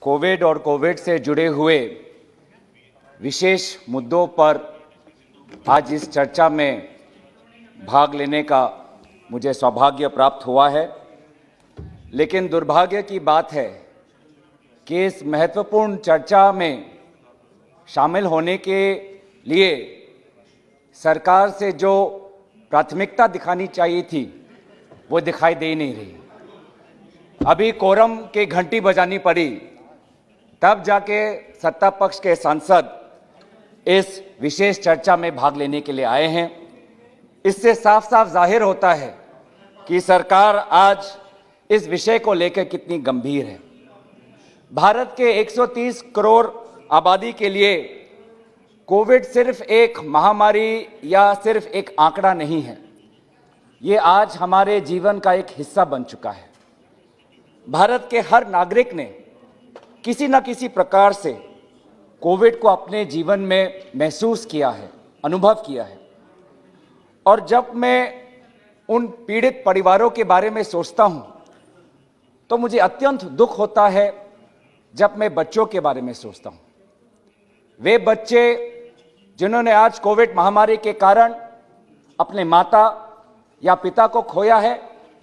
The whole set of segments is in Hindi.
कोविड और कोविड से जुड़े हुए विशेष मुद्दों पर आज इस चर्चा में भाग लेने का मुझे सौभाग्य प्राप्त हुआ है। लेकिन दुर्भाग्य की बात है कि इस महत्वपूर्ण चर्चा में शामिल होने के लिए सरकार से जो प्राथमिकता दिखानी चाहिए थी वो दिखाई दे नहीं रही। अभी कोरम की घंटी बजानी पड़ी, तब जाके सत्ता पक्ष के सांसद इस विशेष चर्चा में भाग लेने के लिए आए हैं। इससे साफ साफ जाहिर होता है कि सरकार आज इस विषय को लेकर कितनी गंभीर है। भारत के 130 करोड़ आबादी के लिए कोविड सिर्फ एक महामारी या सिर्फ एक आंकड़ा नहीं है, ये आज हमारे जीवन का एक हिस्सा बन चुका है। भारत के हर नागरिक ने किसी न किसी प्रकार से कोविड को अपने जीवन में महसूस किया है, अनुभव किया है। और जब मैं उन पीड़ित परिवारों के बारे में सोचता हूं तो मुझे अत्यंत दुख होता है जब मैं बच्चों के बारे में सोचता हूं। वे बच्चे जिन्होंने आज कोविड महामारी के कारण अपने माता या पिता को खोया है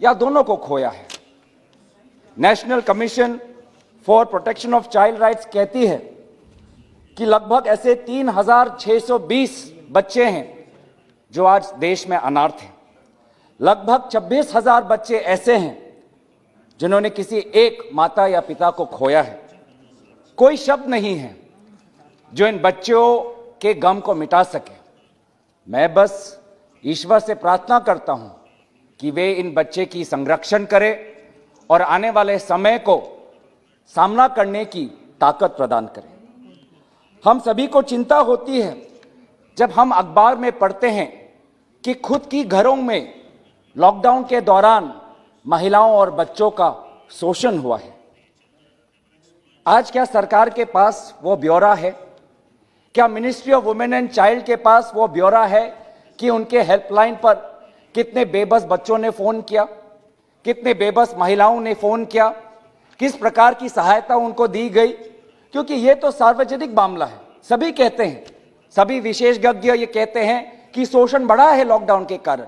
या दोनों को खोया है। National commission for protection of child rights कहती है कि लगभग ऐसे 3620 बच्चे हैं जो आज देश में अनाथ हैं। लगभग 26,000 बच्चे ऐसे हैं जिन्होंने किसी एक माता या पिता को खोया है। कोई शब्द नहीं है जो इन बच्चों के गम को मिटा सके। मैं बस ईश्वर से प्रार्थना करता हूं कि वे इन बच्चे की संरक्षण करें और आने वाले समय को सामना करने की ताकत प्रदान करें। हम सभी को चिंता होती है जब हम अखबार में पढ़ते हैं कि खुद की घरों में लॉकडाउन के दौरान महिलाओं और बच्चों का शोषण हुआ है। आज क्या सरकार के पास वो ब्यौरा है? क्या ministry of women and child के पास वो ब्यौरा है कि उनके हेल्पलाइन पर कितने बेबस बच्चों ने फोन किया, कितने बेबस महिलाओं ने फोन किया, किस प्रकार की सहायता उनको दी गई? क्योंकि ये तो सार्वजनिक मामला है। सभी कहते हैं, सभी विशेषज्ञ ये कहते हैं कि शोषण बढ़ा है लॉकडाउन के कारण।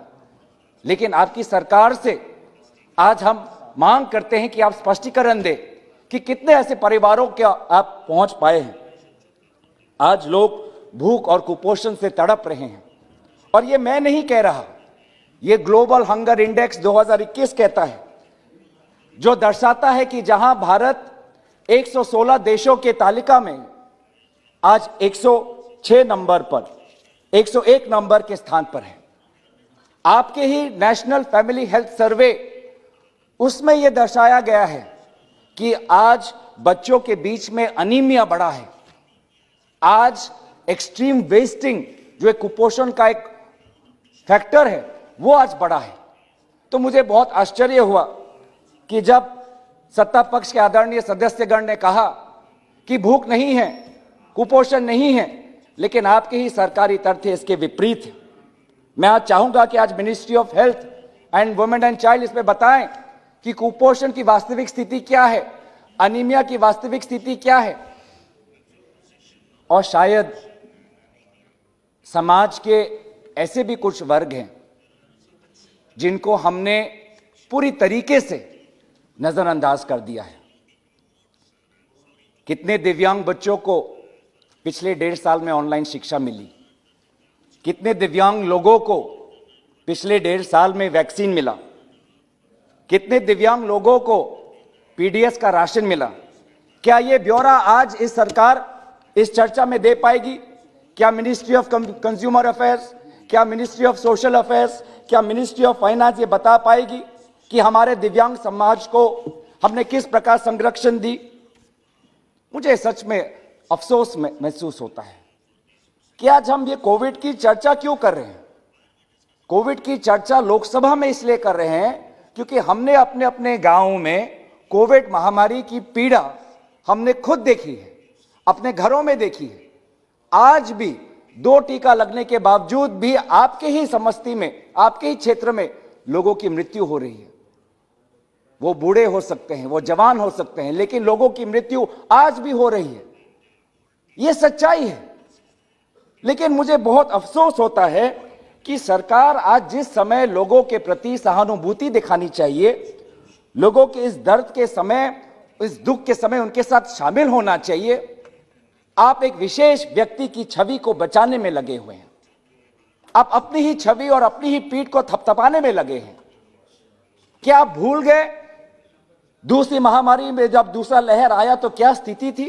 लेकिन आपकी सरकार से आज हम मांग करते हैं कि आप स्पष्टीकरण दें कि कितने ऐसे परिवारों के आप पहुंच पाए हैं। आज लोग भूख और कुपोषण से तड़प रहे हैं। और ये मैं नहीं कह रहा, ये ग्लोबल हंगर इंडेक्स 2021 कहता है, जो दर्शाता है कि जहां भारत 116 देशों के तालिका में आज 106 नंबर पर 101 नंबर के स्थान पर है। आपके ही नेशनल फैमिली हेल्थ सर्वे, उसमें यह दर्शाया गया है कि आज बच्चों के बीच में अनीमिया बढ़ा है। आज एक्सट्रीम वेस्टिंग जो एक कुपोषण का एक फैक्टर है वो आज बढ़ा है। तो मुझे बहुत आश्चर्य हुआ कि जब सत्ता पक्ष के आदरणीय सदस्यगण ने कहा कि भूख नहीं है, कुपोषण नहीं है, लेकिन आपके ही सरकारी तथ्य इसके विपरीत है। मैं आज चाहूंगा कि आज ministry of health and women and child इसमें बताएं कि कुपोषण की वास्तविक स्थिति क्या है, अनीमिया की वास्तविक स्थिति क्या है। और शायद समाज के ऐसे भी कुछ वर्ग हैं जिनको हमने पूरी तरीके से नजरअंदाज कर दिया है। कितने दिव्यांग बच्चों को पिछले 1.5 साल में ऑनलाइन शिक्षा मिली, कितने दिव्यांग लोगों को पिछले 1.5 साल में वैक्सीन मिला, कितने दिव्यांग लोगों को पीडीएस का राशन मिला। क्या यह ब्यौरा आज इस सरकार इस चर्चा में दे पाएगी? क्या मिनिस्ट्री ऑफ कंज्यूमर अफेयर्स, क्या मिनिस्ट्री ऑफ सोशल अफेयर्स, क्या मिनिस्ट्री ऑफ फाइनेंस ये बता पाएगी कि हमारे दिव्यांग समाज को हमने किस प्रकार संरक्षण दी? मुझे सच में अफसोस महसूस होता है कि आज हम ये कोविड की चर्चा क्यों कर रहे हैं। कोविड की चर्चा लोकसभा में इसलिए कर रहे हैं क्योंकि हमने अपने अपने गांवों में कोविड महामारी की पीड़ा हमने खुद देखी है, अपने घरों में देखी है। आज भी 2 टीका लगने के बावजूद भी आपके ही समष्टि में, आपके ही क्षेत्र में लोगों की मृत्यु हो रही है। वो बूढ़े हो सकते हैं, वो जवान हो सकते हैं, लेकिन लोगों की मृत्यु आज भी हो रही है। ये सच्चाई है। लेकिन मुझे बहुत अफसोस होता है कि सरकार आज जिस समय लोगों के प्रति सहानुभूति दिखानी चाहिए, लोगों के इस दर्द के समय, इस दुख के समय उनके साथ शामिल होना चाहिए, आप एक विशेष व्यक्ति की छवि को बचाने में लगे हुए हैं। आप अपनी ही छवि और अपनी ही पीठ को थपथपाने में लगे हैं। क्या आप भूल गए दूसरी महामारी में जब दूसरा लहर आया तो क्या स्थिति थी?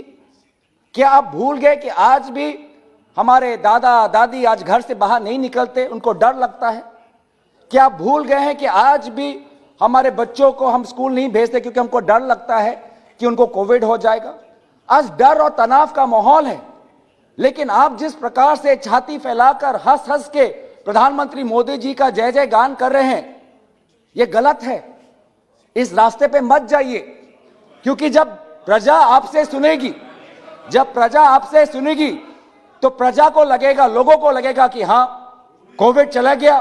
क्या आप भूल गए कि आज भी हमारे दादा दादी आज घर से बाहर नहीं निकलते, उनको डर लगता है? क्या आप भूल गए हैं कि आज भी हमारे बच्चों को हम स्कूल नहीं भेजते क्योंकि हमको डर लगता है कि उनको कोविड हो जाएगा? आज डर और तनाव का माहौल है। लेकिन आप जिस प्रकार से छाती फैलाकर हंस हंस के प्रधानमंत्री मोदी जी का जय जय गान कर रहे हैं, यह गलत है। इस रास्ते पे मत जाइए, क्योंकि जब प्रजा आपसे सुनेगी, जब प्रजा आपसे सुनेगी तो प्रजा को लगेगा, लोगों को लगेगा कि हां कोविड चला गया।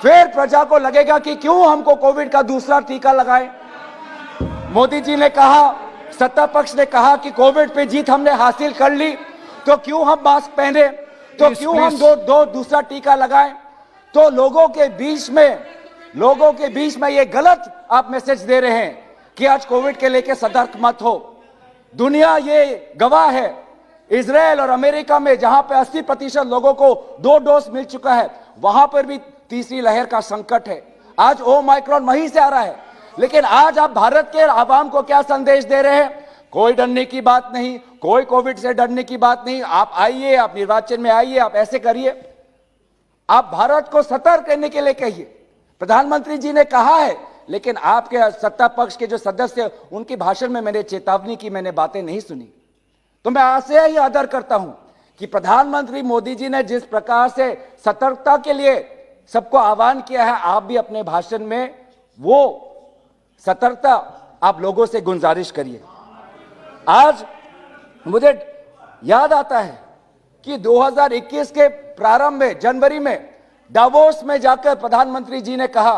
फिर प्रजा को लगेगा कि क्यों हमको कोविड का दूसरा टीका लगाए। मोदी जी ने कहा, सत्ता पक्ष ने कहा कि कोविड पे जीत हमने हासिल कर ली, तो क्यों हम मास्क पहने, तो क्यों हम दो दूसरा टीका लगाएं। तो लोगों के बीच में ये गलत आप मैसेज दे रहे हैं कि आज कोविड के लेके सतर्क मत हो। दुनिया ये गवाह है, इजराइल और अमेरिका में जहां पे 80% लोगों को 2 डोज मिल चुका है, वहां पर भी तीसरी लहर का संकट है। आज ओमाइक्रॉन वहीं से आ रहा है। लेकिन आज आप भारत के आवाम को क्या संदेश दे रहे हैं? कोई डरने की बात नहीं, कोई कोविड से डरने की बात नहीं, आप आइए, आप निर्वाचन में आइए, आप ऐसे करिए। आप भारत को सतर्क करने के लिए कहिए। प्रधानमंत्री जी ने कहा है, लेकिन आपके सत्ता पक्ष के जो सदस्य, उनके भाषण में मैंने चेतावनी की, मैंने बातें नहीं सुनी। तो मैं आपसे ही आदर करता हूं कि प्रधानमंत्री मोदी जी ने जिस प्रकार से सतर्कता के लिए सबको आह्वान किया है, आप भी अपने भाषण में वो सतर्कता आप लोगों से गुजारिश करिए। आज मुझे याद आता है कि 2021 के प्रारंभ में, जनवरी में डावोस में जाकर प्रधानमंत्री जी ने कहा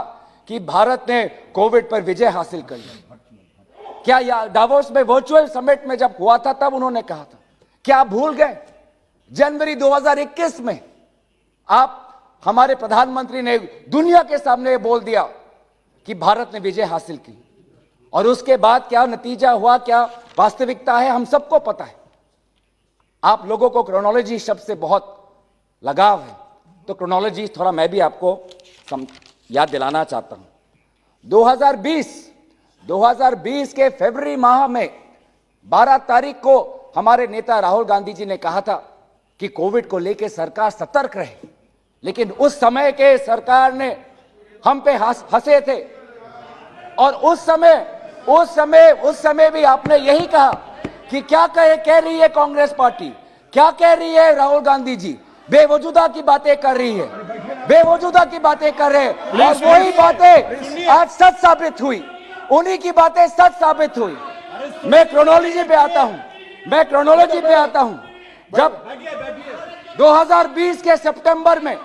कि भारत ने कोविड पर विजय हासिल कर ली। क्या डावोस में वर्चुअल समिट में जब हुआ था तब उन्होंने कहा था? क्या आप भूल गए? जनवरी 2021 में हमारे प्रधानमंत्री ने दुनिया के सामने बोल दिया कि भारत ने विजय हासिल की, और उसके बाद क्या नतीजा हुआ, क्या वास्तविकता है, हम सबको पता है। आप लोगों को क्रोनोलॉजी शब्द से बहुत लगाव है, तो क्रोनोलॉजी थोड़ा मैं भी आपको याद दिलाना चाहता हूं। 2020 के फरवरी माह में 12 तारीख को हमारे नेता राहुल गांधी जी ने कहा था कि कोविड को लेकर सरकार सतर्क रहे। लेकिन उस समय के सरकार ने हम पे हंसे थे, और उस समय भी आपने यही कहा कि क्या कह रही है कांग्रेस पार्टी, क्या कह रही है राहुल गांधी जी, बेवजूदा की बातें कर रही है, बेवजूदा की बातें कर रहे हैं। और वही बातें आज सच साबित हुई, उन्हीं की बातें सच साबित हुई। मैं क्रोनोलॉजी पे आता हूं, जब 2020 के सितंबर में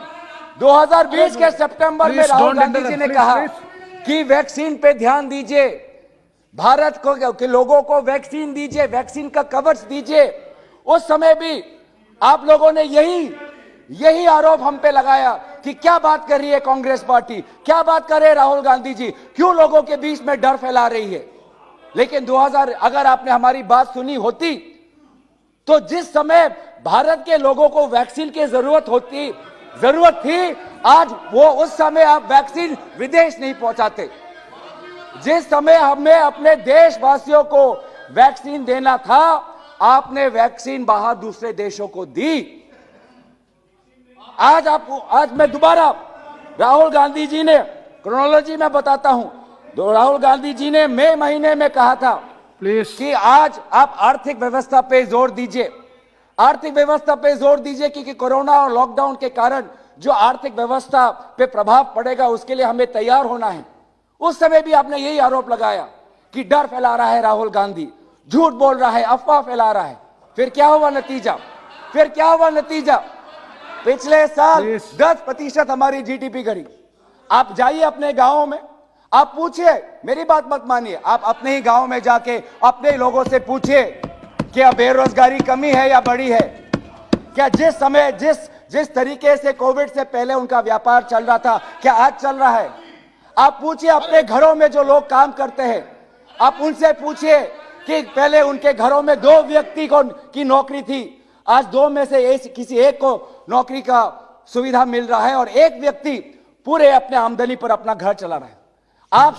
राहुल गांधी जी ने कहा कि वैक्सीन पे ध्यान दीजिए, भारत को के लोगों को वैक्सीन दीजिए, वैक्सीन का कवच दीजिए। उस समय भी आप लोगों ने यही आरोप हम पे लगाया कि क्या बात कर रही है कांग्रेस पार्टी, क्या बात कर रहे हैं राहुल गांधी जी, क्यों लोगों के बीच में डर फैला रही है। लेकिन अगर आपने हमारी बात सुनी होती तो जिस समय भारत के लोगों को वैक्सीन की जरूरत थी, आज वो उस समय आप वैक्सीन विदेश नहीं पहुंचाते। जिस समय हमें अपने देशवासियों को वैक्सीन देना था, आपने वैक्सीन बाहर दूसरे देशों को दी। आज मैं दोबारा राहुल गांधी जी ने, क्रोनोलॉजी में बताता हूं, तो राहुल गांधी जी ने मई महीने में कहा था कि आज आप आर्थिक व्यवस्था पे जोर दीजिए, क्योंकि कोरोना और लॉकडाउन के कारण जो आर्थिक व्यवस्था पे प्रभाव पड़ेगा उसके लिए हमें तैयार होना है। उस समय भी आपने यही आरोप लगाया कि डर फैला रहा है राहुल गांधी, झूठ बोल रहा है, अफवाह फैला रहा है। फिर क्या हुआ नतीजा? पिछले साल 10% हमारी जीडीपी घटी। आप जाइए अपने गांवों में, आप पूछिए, मेरी बात मत मानिए, आप अपने ही गांव में जाके अपने ही लोगों से पूछिए क्या बेरोजगारी कमी है या बढ़ी है। क्या जिस समय जिस तरीके से कोविड से पहले उनका व्यापार चल रहा था, क्या आज चल रहा है? आप पूछिए अपने घरों में जो लोग काम करते हैं, आप उनसे पूछिए कि पहले उनके घरों में 2 व्यक्ति की नौकरी थी, आज 2 में से किसी एक को नौकरी का सुविधा मिल रहा है और एक व्यक्ति पूरे अपने आमदनी पर अपना घर चला रहा है। आप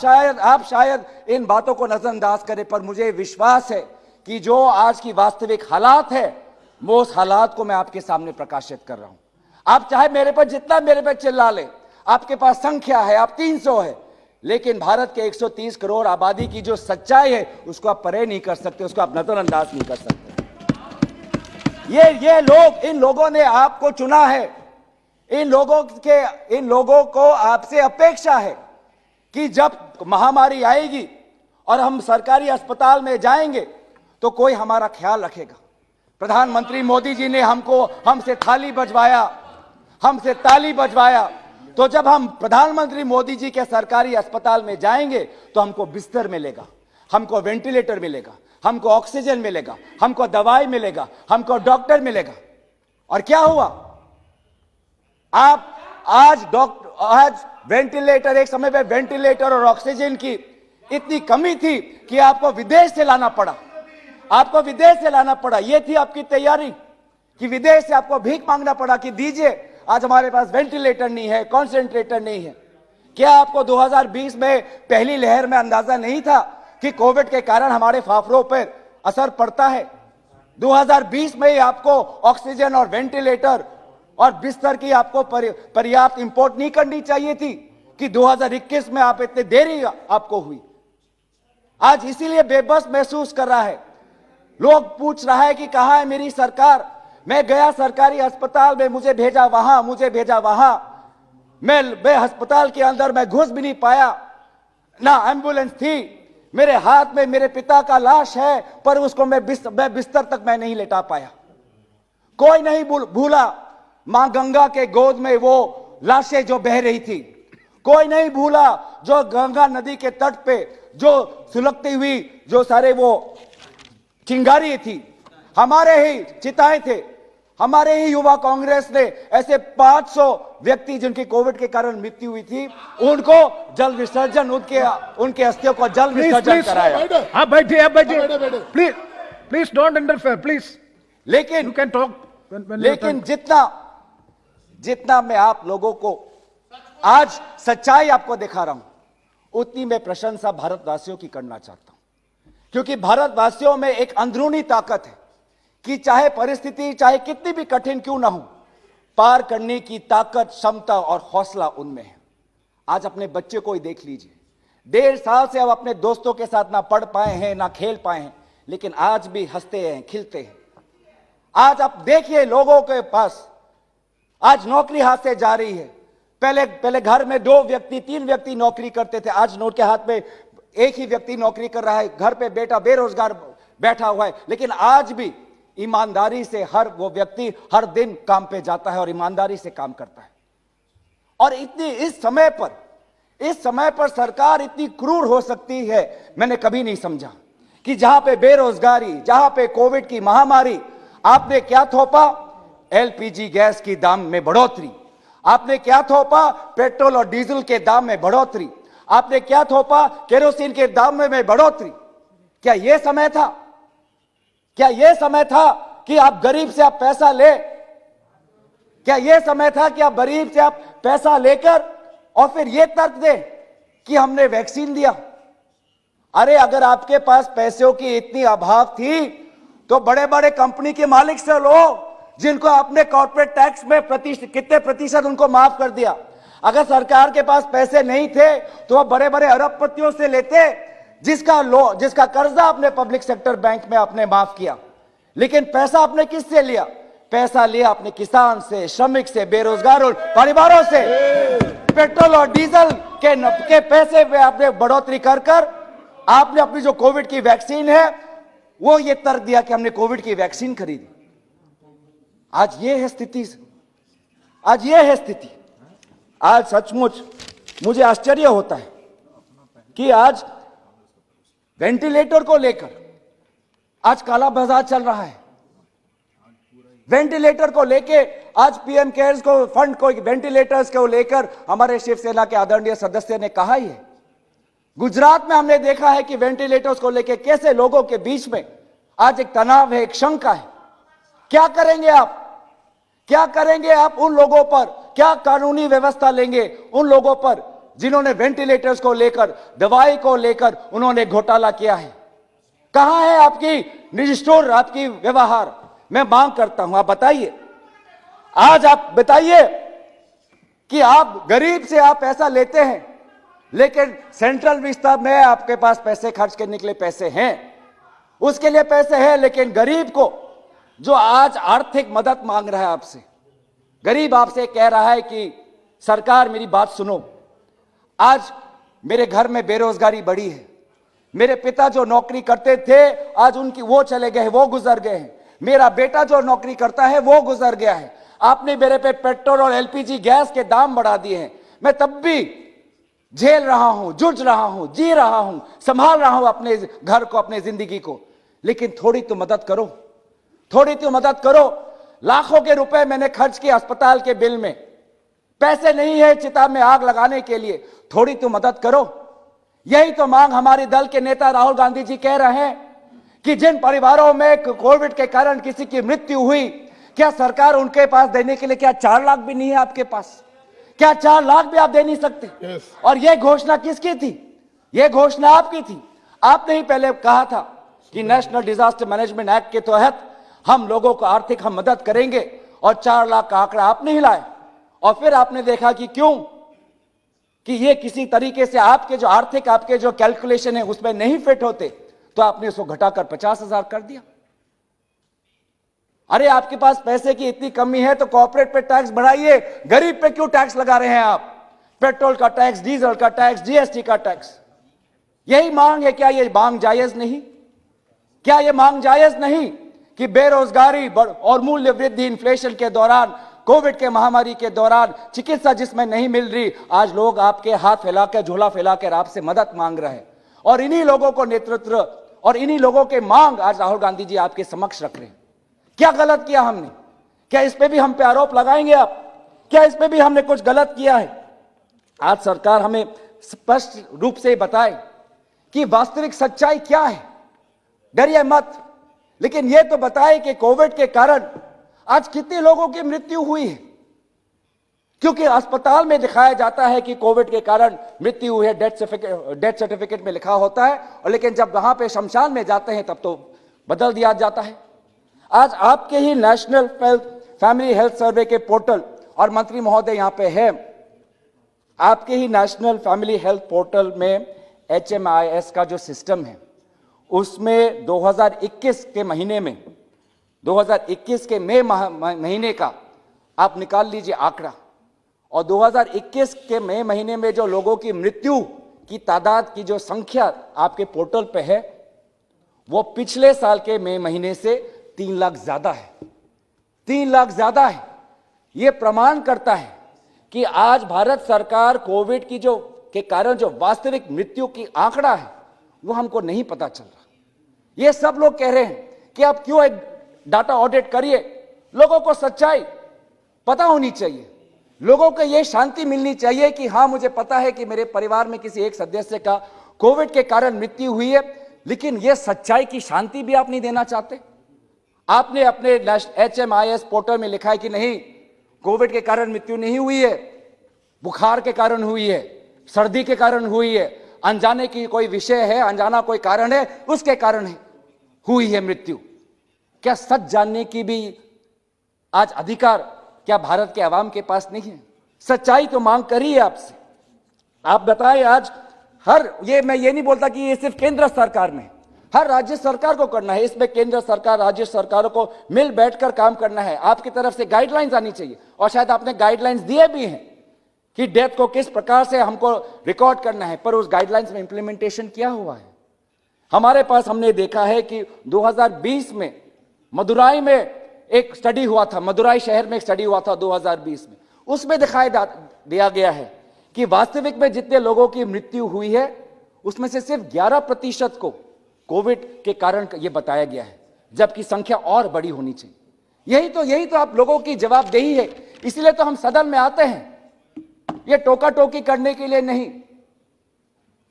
शायद इन बातों को नजरअंदाज करें, पर मुझे विश्वास है कि जो आज की वास्तविक हालात है, वो उस हालात को मैं आपके सामने प्रकाशित कर रहा हूं। आप चाहे मेरे पर जितना मेरे पर चिल्ला ले, आपके पास संख्या है, आप 300 है, लेकिन भारत के 130 करोड़ आबादी की जो सच्चाई है उसको आप परे नहीं कर सकते, उसको आप नजरअंदाज नहीं कर सकते। ये लोग, इन लोगों ने आपको चुना है, इन लोगों को आपसे अपेक्षा है कि जब महामारी आएगी और हम सरकारी अस्पताल में जाएंगे तो कोई हमारा ख्याल रखेगा। प्रधानमंत्री मोदी जी ने हमसे ताली बजवाया, तो जब हम प्रधानमंत्री मोदी जी के सरकारी अस्पताल में जाएंगे तो हमको बिस्तर मिलेगा, हमको वेंटिलेटर मिलेगा, हमको ऑक्सीजन मिलेगा, हमको दवाई मिलेगा, हमको डॉक्टर मिलेगा। और क्या हुआ? आज वेंटिलेटर, एक समय पे वेंटिलेटर और ऑक्सीजन की इतनी कमी थी कि आपको विदेश से लाना पड़ा। यह थी आपकी तैयारी कि विदेश से आपको भीख मांगना पड़ा कि दीजिए, आज हमारे पास वेंटिलेटर नहीं है, कॉन्सेंट्रेटर नहीं है। क्या आपको 2020 में पहली लहर में अंदाजा नहीं था कि कोविड के कारण हमारे फाफड़ों पर असर पड़ता है? 2020 में ही आपको ऑक्सीजन और वेंटिलेटर और बिस्तर की आपको पर्याप्त इंपोर्ट नहीं करनी चाहिए थी कि 2021 में आप इतने देरी आपको हुई? आज इसीलिए बेबस महसूस कर रहा है। लोग पूछ रहा है कि कहां है मेरी सरकार? मैं गया सरकारी अस्पताल में, मुझे भेजा वहां। मैं अस्पताल के अंदर मैं घुस भी नहीं पाया, ना एम्बुलेंस थी, मेरे हाथ में मेरे पिता का लाश है, पर उसको मैं बिस्तर तक मैं नहीं लेटा पाया। कोई नहीं भूला मां गंगा के गोद में वो लाशें जो बह रही थी। कोई नहीं भूला जो गंगा नदी के तट पे जो सुलगती हुई जो सारे वो चिंगारी थी, हमारे ही चिताएं थे। हमारे ही युवा कांग्रेस ने ऐसे 500 व्यक्ति जिनकी कोविड के कारण मृत्यु हुई थी, उनको जल विसर्जन, उनके अस्थियों को जल विसर्जन कराया। आप बैठिए प्लीज डोंट इंटरफेयर प्लीज। लेकिन यू कैन टॉक। लेकिन जितना मैं आप लोगों को आज सच्चाई आपको दिखा रहा हूं, उतनी मैं प्रशंसा भारतवासियों की करना चाहता हूं, क्योंकि भारतवासियों में एक अंदरूनी ताकत है कि चाहे परिस्थिति चाहे कितनी भी कठिन क्यों ना हो, पार करने की ताकत, क्षमता और हौसला उनमें है। आज अपने बच्चे को ही देख लीजिए, 1.5 साल से अब अपने दोस्तों के साथ ना पढ़ पाए हैं ना खेल पाए हैं, लेकिन आज भी हंसते हैं, खिलते हैं। आज आप देखिए लोगों के पास आज नौकरी हाथ से जा रही है। पहले घर में 2 व्यक्ति 3 व्यक्ति नौकरी करते थे, आज नोट के हाथ में एक ही व्यक्ति नौकरी कर रहा है, घर पे बेटा बेरोजगार बैठा हुआ है, लेकिन आज भी ईमानदारी से हर वो व्यक्ति हर दिन काम पे जाता है और ईमानदारी से काम करता है। और इस समय पर सरकार इतनी क्रूर हो सकती है, मैंने कभी नहीं समझा कि जहां पे बेरोजगारी, जहां पे कोविड की महामारी, आपने क्या थोपा? एलपीजी गैस की दाम में बढ़ोतरी। आपने क्या थोपा? पेट्रोल और डीजल के दाम में बढ़ोतरी। आपने क्या थोपा? केरोसिन के दाम में बढ़ोतरी। क्या यह समय था? क्या यह समय था कि आप गरीब से आप पैसा ले? क्या यह समय था कि आप गरीब से आप पैसा लेकर और फिर यह तर्क दे कि हमने वैक्सीन दिया? अरे अगर आपके पास पैसों की इतनी अभाव थी तो बड़े बड़े कंपनी के मालिक से लो, जिनको आपने कॉर्पोरेट टैक्स में कितने प्रतिशत उनको माफ कर दिया। अगर सरकार के पास पैसे नहीं थे तो वह बड़े बड़े अरबपतियों से लेते, जिसका कर्जा आपने पब्लिक सेक्टर बैंक में आपने माफ किया। लेकिन पैसा आपने किससे लिया? पैसा लिया अपने किसान से, श्रमिक से, बेरोजगार और परिवारों से। पेट्रोल और डीजल के पैसे पे आपने बढ़ोतरी कर आपने अपनी जो कोविड की वैक्सीन है वो ये तर्क दिया कि हमने कोविड की वैक्सीन खरीदी। आज ये है स्थिति। आज सचमुच मुझे आश्चर्य होता है कि आज वेंटिलेटर को लेकर आज काला बाजार चल रहा है। वेंटिलेटर को लेके आज पीएम केयर्स को फंड को वेंटिलेटर्स को लेकर हमारे शिवसेना के आदरणीय सदस्य ने कहा ही है। गुजरात में हमने देखा है कि वेंटिलेटर्स को लेकर कैसे लोगों के बीच में आज एक तनाव है, एक शंका है। क्या करेंगे आप? क्या करेंगे आप उन लोगों पर? क्या कानूनी व्यवस्था लेंगे उन लोगों पर जिन्होंने वेंटिलेटर्स को लेकर, दवाई को लेकर उन्होंने घोटाला किया है? कहां है आपकी निष्ठुर, आपकी व्यवहार? मैं मांग करता हूं, आप बताइए, आज आप बताइए कि आप गरीब से आप पैसा लेते हैं, लेकिन सेंट्रल विस्ता में आपके पास पैसे खर्च करने के लिए पैसे हैं, उसके लिए पैसे हैं, लेकिन गरीब को जो आज आर्थिक मदद मांग रहा है आपसे, गरीब आपसे कह रहा है कि सरकार मेरी बात सुनो, आज मेरे घर में बेरोजगारी बढ़ी है, मेरे पिता जो नौकरी करते थे आज उनकी वो चले गए, वो गुजर गए हैं, मेरा बेटा जो नौकरी करता है वो गुजर गया है, आपने मेरे पे पेट्रोल और एलपीजी गैस के दाम बढ़ा दिए हैं, मैं तब भी झेल रहा हूं, जूझ रहा हूं, जी रहा हूं, संभाल रहा हूं अपने घर को, अपने जिंदगी को, लेकिन थोड़ी तो मदद करो, थोड़ी तो मदद करो। लाखों के रुपए मैंने खर्च किए अस्पताल के बिल में, पैसे नहीं है चिता में आग लगाने के लिए, थोड़ी तो मदद करो। यही तो मांग हमारे दल के नेता राहुल गांधी जी कह रहे हैं कि जिन परिवारों में कोविड के कारण किसी की मृत्यु हुई, क्या सरकार उनके पास देने के लिए क्या 4 लाख भी नहीं है आपके पास? क्या 4 लाख भी आप दे नहीं सकते? Yes. और यह घोषणा किसकी थी? यह घोषणा आपकी थी। आपने ही पहले कहा था कि नेशनल डिजास्टर मैनेजमेंट एक्ट के तहत हम लोगों को आर्थिक हम मदद करेंगे, और 4 लाख का आंकड़ा आपने ही लाया, और फिर आपने देखा कि क्यों कि ये किसी तरीके से आपके जो आर्थिक आपके जो कैलकुलेशन है उसमें नहीं फिट होते, तो आपने उसको घटाकर 50,000 कर दिया। अरे आपके पास पैसे की इतनी कमी है तो कॉर्पोरेट पे टैक्स बढ़ाइए, गरीब पे क्यों टैक्स लगा रहे हैं आप? पेट्रोल का टैक्स, डीजल का टैक्स, जीएसटी का टैक्स, यही मांग है। क्या ये मांग जायज नहीं? क्या ये मांग जायज नहीं कि बेरोजगारी और मूल्य वृद्धि, इन्फ्लेशन के दौरान, कोविड के महामारी के दौरान चिकित्सा जिसमें नहीं मिल रही, आज लोग आपके हाथ फैलाकर, झोला फैलाकर आपसे मदद मांग रहे हैं, और इन्हीं लोगों को नेतृत्व और इन्हीं लोगों के मांग आज राहुल गांधी जी आपके समक्ष रख रहे हैं। क्या गलत किया हमने? क्या इस पे भी हम पे आरोप लगाएंगे आप? क्या इस पे भी हमने कुछ गलत किया है? आज सरकार हमें स्पष्ट रूप से बताए कि वास्तविक सच्चाई क्या है। डरिए मत, लेकिन यह तो बताए कि कोविड के कारण आज कितने लोगों की मृत्यु हुई है, क्योंकि अस्पताल में दिखाया जाता है कि कोविड के कारण मृत्यु हुई है, डेथ सर्टिफिकेट में लिखा होता है, और लेकिन जब वहां पे शमशान में जाते हैं तब तो बदल दिया जाता है। आज आपके ही नेशनल फैमिली हेल्थ सर्वे के पोर्टल, और मंत्री महोदय यहां पे है, आपके ही नेशनल फैमिली हेल्थ पोर्टल में HMIS का जो सिस्टम है उसमें 2021 के महीने में, 2021 के मई महीने का आप निकाल लीजिए आंकड़ा, और 2021 के मई महीने में जो लोगों की मृत्यु की तादाद की जो संख्या आपके पोर्टल पे है वो पिछले साल के मई महीने से 3 लाख ज्यादा है। 3 लाख ज्यादा है। यह प्रमाण करता है कि आज भारत सरकार कोविड की जो के कारण जो वास्तविक मृत्यु की आंकड़ा है वो हमको नहीं पता चल रहा। ये सब लोग कह रहे हैं कि आप क्यों एक डाटा ऑडिट करिए, लोगों को सच्चाई पता होनी चाहिए, लोगों को यह शांति मिलनी चाहिए कि हां मुझे पता है कि मेरे परिवार में किसी एक सदस्य का कोविड के कारण मृत्यु हुई है, लेकिन यह सच्चाई की शांति भी आप नहीं देना चाहते। आपने अपने HMIS पोर्टल में लिखा है कि नहीं, कोविड के कारण मृत्यु नहीं हुई है, बुखार के कारण हुई है, सर्दी के कारण हुई है, अनजाने की कोई विषय है, अनजाना कोई कारण है, उसके कारण है हुई है मृत्यु। क्या सच जानने की भी आज अधिकार क्या भारत के आवाम के पास नहीं है? सच्चाई तो मांग करी है आपसे। आप बताएं आज मैं ये नहीं बोलता कि ये सिर्फ केंद्र सरकार में, हर राज्य सरकार को करना है। इसमें केंद्र सरकार, राज्य सरकारों को मिल बैठकर काम करना है। आपकी तरफ से गाइडलाइंस आनी चाहिए, और शायद आपने गाइडलाइंस दिए भी हैं कि डेथ को किस प्रकार से हमको रिकॉर्ड करना है, पर उस गाइडलाइंस में इंप्लीमेंटेशन क्या हुआ है? हमारे पास हमने देखा है कि 2020 में मदुराई में एक स्टडी हुआ था, मदुराई शहर में एक स्टडी हुआ था 2020 में, उसमें दिखाई दिया गया है कि वास्तविक में जितने लोगों की मृत्यु हुई है उसमें से सिर्फ 11% को कोविड के कारण ये बताया गया है, जबकि संख्या और बड़ी होनी चाहिए। यही तो आप लोगों की जवाबदेही है। इसलिए तो हम सदन में आते हैं, ये टोका टोकी करने के लिए नहीं,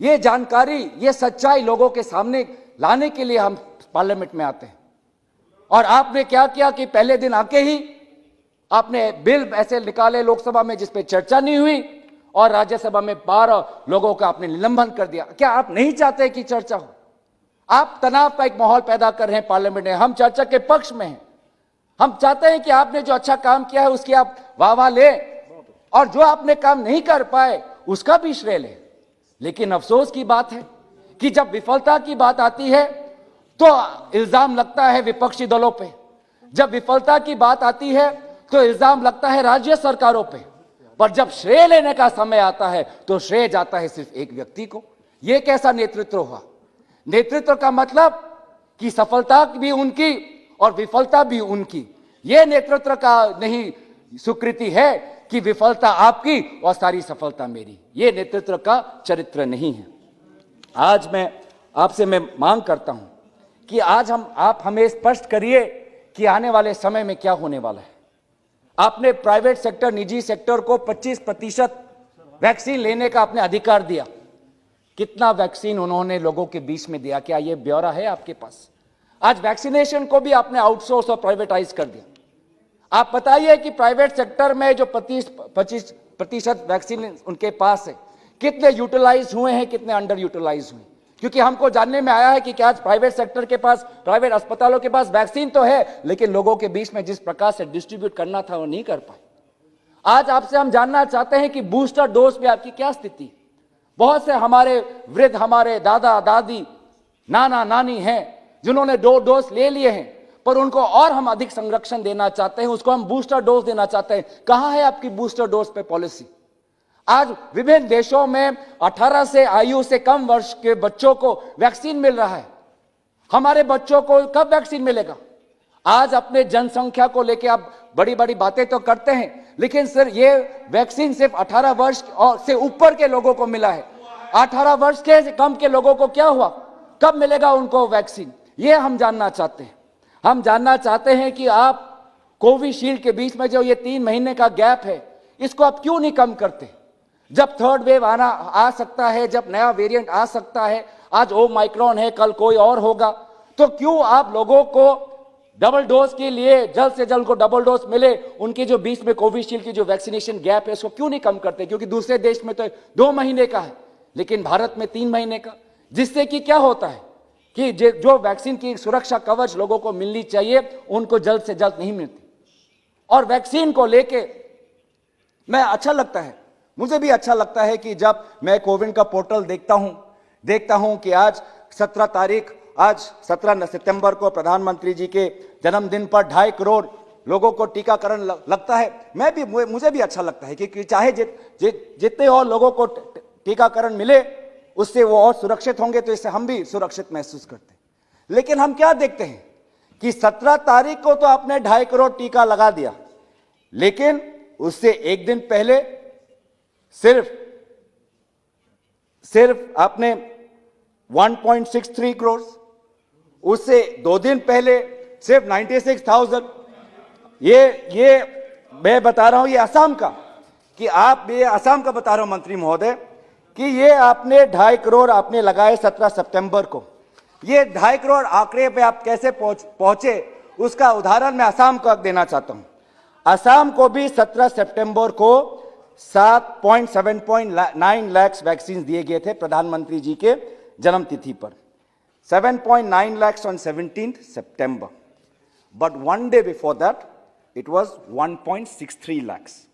ये जानकारी, ये सच्चाई लोगों के सामने लाने के लिए हम पार्लियामेंट में आते हैं। और आपने क्या किया कि पहले दिन आके ही आपने बिल ऐसे निकाले लोकसभा में जिस पे चर्चा नहीं हुई, और राज्यसभा में 12 लोगों का आपने निलंबन कर दिया। क्या आप नहीं चाहते कि चर्चा हो? आप तनाव का एक माहौल पैदा कर रहे हैं पार्लियामेंट में। हम चर्चा के पक्ष में हैं। हम चाहते हैं कि आपने जो अच्छा काम किया है उसकी आप वाह लें, और जो आपने काम नहीं कर पाए उसका भी श्रेय लें। लेकिन अफसोस की बात है कि जब विफलता की बात आती है तो इल्जाम लगता है विपक्षी दलों पे, जब विफलता की बात आती है तो इल्जाम लगता है राज्य सरकारों पे, पर जब श्रेय लेने का समय आता है तो श्रेय जाता है सिर्फ एक व्यक्ति को। यह कैसा नेतृत्व हुआ? नेतृत्व का मतलब कि सफलता भी उनकी और विफलता भी उनकी। यह नेतृत्व का नहीं स्वीकृति है कि विफलता आपकी और सारी सफलता मेरी। यह नेतृत्व का चरित्र नहीं है। आज मैं आपसे मांग करता हूं कि आज आप हमें स्पष्ट करिए कि आने वाले समय में क्या होने वाला है। आपने प्राइवेट सेक्टर, निजी सेक्टर को 25% वैक्सीन लेने का आपने अधिकार दिया। कितना वैक्सीन उन्होंने लोगों के बीच में दिया? क्या यह ब्यौरा है आपके पास? आज वैक्सीनेशन को भी आपने आउटसोर्स और प्राइवेटाइज कर दिया। आप बताइए कि प्राइवेट सेक्टर में जो 25% वैक्सीन उनके पास है, कितने यूटिलाइज हुए हैं, कितने अंडर यूटिलाइज हुए? क्योंकि हमको जानने में आया है कि आज प्राइवेट सेक्टर के पास, प्राइवेट अस्पतालों के पास वैक्सीन तो है, लेकिन लोगों के बीच में जिस प्रकार से डिस्ट्रीब्यूट करना था वो नहीं कर पाए। आज आपसे हम जानना चाहते हैं कि बूस्टर डोज पे आपकी क्या स्थिति? बहुत से हमारे वृद्ध, हमारे दादा दादी, नाना नानी हैं जिन्होंने 2 डोज ले लिए हैं, पर उनको और हम अधिक संरक्षण देना चाहते हैं, उसको हम बूस्टर डोज देना चाहते हैं। कहां है आपकी बूस्टर डोज पे पॉलिसी? आज विभिन्न देशों में 18 से आयु से कम वर्ष के बच्चों को वैक्सीन मिल रहा है। हमारे बच्चों को कब वैक्सीन मिलेगा? आज अपने जनसंख्या को लेकर आप बड़ी बड़ी बातें तो करते हैं, लेकिन सर ये वैक्सीन सिर्फ 18 वर्ष और से ऊपर के लोगों को मिला है। 18 वर्ष के कम के लोगों को क्या हुआ? कब मिलेगा उनको वैक्सीन? ये हम जानना चाहते हैं। हम जानना चाहते हैं कि आप कोविशील्ड के बीच में जो ये 3 महीने का गैप है, इसको आप क्यों नहीं कम करते? जब थर्ड वेव आ सकता है, जब नया वेरिएंट आ सकता है, आज ओमाइक्रॉन है, कल कोई और होगा, तो क्यों आप लोगों को डबल डोज के लिए जल्द से जल्द को डबल डोज मिले, उनके जो बीच में कोविशील्ड की जो वैक्सीनेशन गैप है उसको क्यों नहीं कम करते? क्योंकि दूसरे देश में तो 2 महीने का है, लेकिन भारत में 3 महीने का, जिससे कि क्या होता है कि जो वैक्सीन की सुरक्षा कवच लोगों को मिलनी चाहिए उनको जल्द से जल्द नहीं मिलती। और वैक्सीन को लेके मैं अच्छा लगता है, मुझे भी अच्छा लगता है कि जब मैं कोविन का पोर्टल देखता हूं कि आज 17 तारीख, आज 17 सितंबर को प्रधानमंत्री जी के जन्मदिन पर 2.5 करोड़ लोगों को टीकाकरण लगता है। मुझे भी अच्छा लगता है कि चाहे जितने और लोगों को टीकाकरण मिले उससे वो और सुरक्षित होंगे, तो इससे हम भी सुरक्षित महसूस करते हैं। लेकिन हम क्या देखते हैं कि 17 तारीख को तो आपने 2.5 करोड़ टीका लगा दिया, लेकिन उससे एक दिन पहले सिर्फ आपने 1.63 करोड़, उससे 2 दिन पहले सिर्फ 96,000। ये मैं बता रहा हूं, ये असम का, कि आप ये असम का बता रहा हूं मंत्री महोदय, कि ये आपने 2.5 करोड़ आपने लगाए 17 सितंबर को। ये 2.5 करोड़ आंकड़े पे आप कैसे पहुंचे, उसका उदाहरण मैं असम का देना चाहता हूं। असम को भी 17 सितंबर को 7.9 लाख वैक्सीन दिए गए थे प्रधानमंत्री जी के जन्म तिथि पर। 7.9 lakhs on 17th September. But one day before that, it was 1.63 lakhs.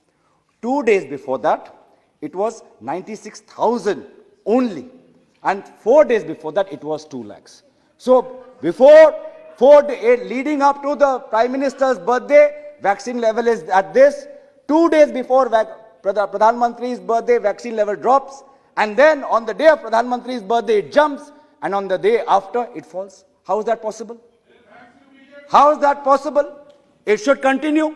2 days before that, it was 96,000 only. And 4 days before that, it was 2 lakhs. So leading up to the Prime Minister's birthday, vaccine level is at this. 2 days before Pradhan Mantri's birthday, vaccine level drops. And then on the day of Pradhan Mantri's birthday, it jumps. And on the day after, it falls. How is that possible? How is that possible? It should continue.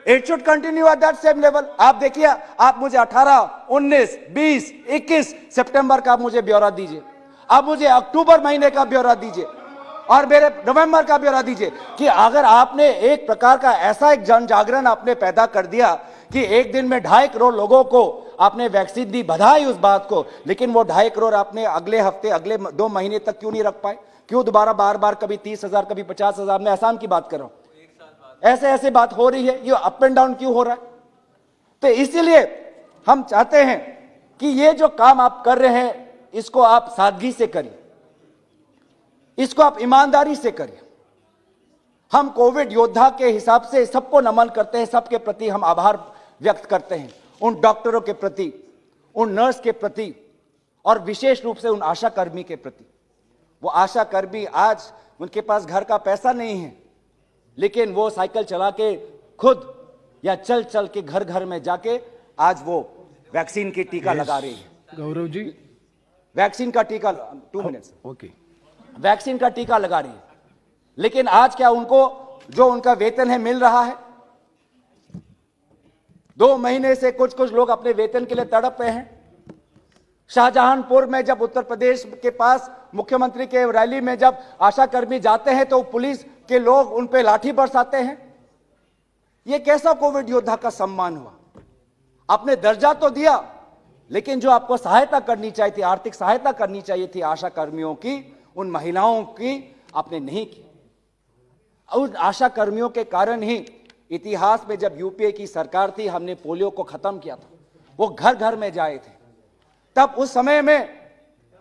It should continue at that same level. आप देखिए, आप मुझे 18, 19, 20, 21 सितंबर का मुझे ब्यौरा दीजिए, आप मुझे अक्टूबर महीने का ब्यौरा दीजिए और मेरे नवंबर का ब्यौरा दीजिए कि अगर आपने एक प्रकार का ऐसा एक जन जागरण आपने पैदा कर दिया कि एक दिन में 2.5 करोड़ लोगों को आपने वैक्सीन दी, बधाई उस बात को, लेकिन वो 2.5 करोड़ आपने अगले हफ्ते, अगले 2 महीने तक क्यों नहीं रख पाए? क्यों दोबारा बार बार कभी 30,000 कभी 50,000? मैं आसाम की बात कर रहा हूं, ऐसे ऐसे बात हो रही है, ये अप एंड डाउन क्यों हो रहा है? तो इसीलिए हम चाहते हैं कि ये जो काम आप कर रहे हैं इसको आप सादगी से करिए, इसको आप ईमानदारी से करिए। हम कोविड योद्धा के हिसाब से सबको नमन करते हैं, सबके प्रति हम आभार व्यक्त करते हैं, उन डॉक्टरों के प्रति, उन नर्स के प्रति और विशेष रूप से उन आशा कर्मी के प्रति। वो आशा कर्मी आज उनके पास घर का पैसा नहीं है, लेकिन वो साइकिल चला के खुद या चल चल के घर घर में जाके आज वो वैक्सीन की टीका लगा रही है। गौरव जी, वैक्सीन का टीका 2 मिनट्स ओके, वैक्सीन का टीका लगा रही है, लेकिन आज क्या उनको जो उनका वेतन है मिल रहा है? 2 महीने से कुछ कुछ लोग अपने वेतन के लिए तड़प रहे हैं। शाहजहांपुर में जब उत्तर प्रदेश के पास मुख्यमंत्री के रैली में जब आशा कर्मी जाते हैं तो पुलिस के लोग उन पे लाठी बरसाते हैं। यह कैसा कोविड योद्धा का सम्मान हुआ? आपने दर्जा तो दिया, लेकिन जो आपको सहायता करनी चाहिए थी, आर्थिक सहायता करनी चाहिए थी आशा कर्मियों की, उन महिलाओं की, आपने नहीं की। उन आशा कर्मियों के कारण ही इतिहास में जब यूपीए की सरकार थी, हमने पोलियो को खत्म किया था। वो घर घर में जाए थे। तब उस समय में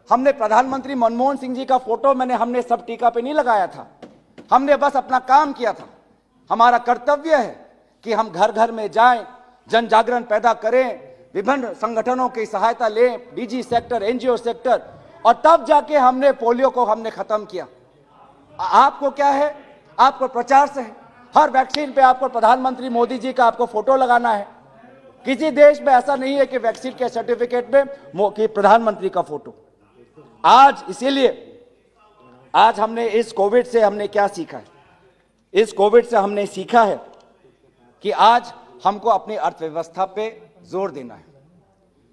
हमने प्रधानमंत्री मनमोहन सिंह जी का फोटो हमने सब टीका पे नहीं लगाया था, हमने बस अपना काम किया था। हमारा कर्तव्य है कि हम घर घर में जाएं, जन जागरण पैदा करें, विभिन्न संगठनों की सहायता लें, डीजी सेक्टर, एनजीओ सेक्टर, और तब जाके हमने पोलियो को हमने खत्म किया। आपको क्या है? आपको प्रचार से है। हर वैक्सीन पे आपको प्रधानमंत्री मोदी जी का आपको फोटो लगाना है। किसी देश में ऐसा नहीं है कि वैक्सीन के सर्टिफिकेट में कि प्रधानमंत्री का फोटो। आज इसीलिए आज हमने इस कोविड से हमने क्या सीखा है? इस कोविड से हमने सीखा है कि आज हमको अपनी अर्थव्यवस्था पे जोर देना है,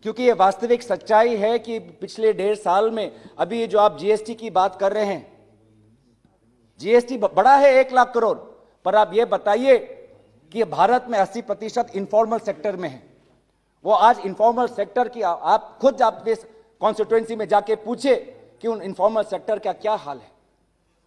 क्योंकि ये वास्तविक सच्चाई है कि पिछले 1.5 साल में, अभी जो आप जीएसटी की बात कर रहे हैं, जीएसटी बड़ा है 1 लाख करोड़, पर आप ये बताइए कि भारत में 80% इनफॉर्मल सेक्टर में है। वो आज इनफॉर्मल सेक्टर की आप खुद अपने कॉन्स्टिट्यूएंसी में जाके पूछे कि उन इनफॉर्मल सेक्टर का क्या हाल है।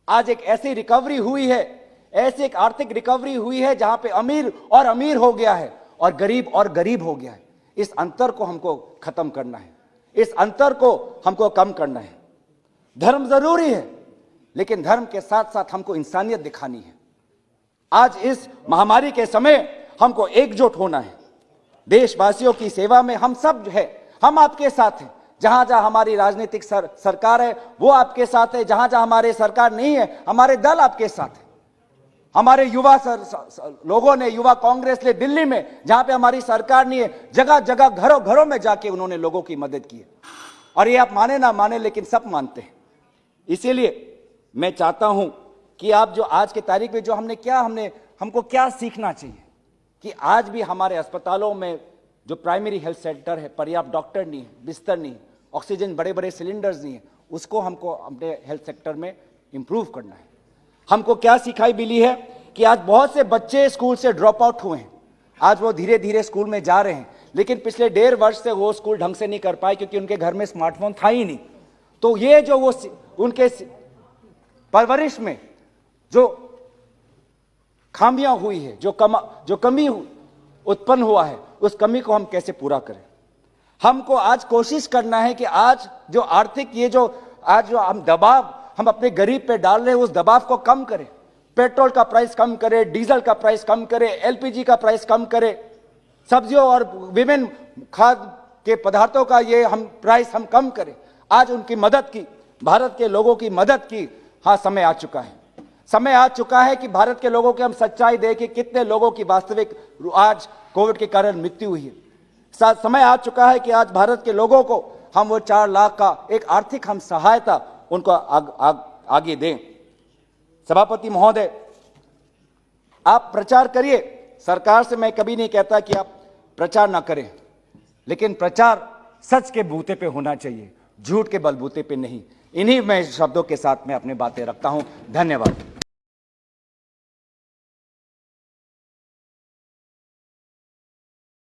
आज एक ऐसी रिकवरी हुई है, ऐसी एक आर्थिक रिकवरी हुई है जहां पे अमीर और अमीर हो गया है और गरीब हो गया है। इस अंतर को हमको खत्म करना है, इस अंतर को हमको कम करना है। धर्म जरूरी है, लेकिन धर्म के साथ साथ हमको इंसानियत दिखानी है। आज इस महामारी के समय हमको एकजुट होना है। देशवासियों की सेवा में हम सब जो है, हम आपके साथ हैं। जहां जहां हमारी राजनीतिक सरकार है वो आपके साथ है, जहां जहां हमारे सरकार नहीं है हमारे दल आपके साथ है। हमारे युवा लोगों ने, युवा कांग्रेस ने दिल्ली में, जहां पे हमारी सरकार नहीं है, जगह जगह घरों घरों में जाके उन्होंने लोगों की मदद की है। और ये आप माने ना माने, लेकिन सब मानते हैं। इसीलिए मैं चाहता हूं कि आप जो आज की तारीख में जो हमको क्या सीखना चाहिए कि आज भी हमारे अस्पतालों में जो प्राइमरी हेल्थ सेंटर है, पर्याप्त डॉक्टर नहीं है, बिस्तर नहीं, ऑक्सीजन, बड़े बड़े सिलेंडर्स नहीं है, उसको हमको अपने हेल्थ सेक्टर में इंप्रूव करना है। हमको क्या सिखाई मिली है कि आज बहुत से बच्चे स्कूल से ड्रॉप आउट हुए हैं। आज वो धीरे धीरे स्कूल में जा रहे हैं, लेकिन पिछले 1.5 वर्ष से वो स्कूल ढंग से नहीं कर पाए क्योंकि उनके घर में स्मार्टफोन था ही नहीं। तो ये जो वो उनके परवरिश में जो खामियां हुई है, जो कमी उत्पन्न हुआ है, उस कमी को हम कैसे पूरा करें। हमको आज कोशिश करना है कि आज जो आर्थिक आज जो हम दबाव हम अपने गरीब पे डाल रहे हैं, उस दबाव को कम करें। पेट्रोल का प्राइस कम करें, डीजल का प्राइस कम करें, एलपीजी का प्राइस कम करें, सब्जियों और विभिन्न खाद्य के पदार्थों का प्राइस हम कम करें। आज उनकी मदद की, भारत के लोगों की मदद की समय आ चुका है। समय आ चुका है कि भारत के लोगों की हम सच्चाई देखें, कितने लोगों की वास्तविक आज कोविड के कारण मृत्यु हुई है। समय आ चुका है कि आज भारत के लोगों को हम वो 4 लाख का एक आर्थिक हम सहायता उनको आगे दें। सभापति महोदय, आप प्रचार करिए, सरकार से मैं कभी नहीं कहता कि आप प्रचार ना करें, लेकिन प्रचार सच के बूते पे होना चाहिए, झूठ के बलबूते पे नहीं। इन्हीं मैं शब्दों के साथ मैं अपनी बातें रखता हूं। धन्यवाद।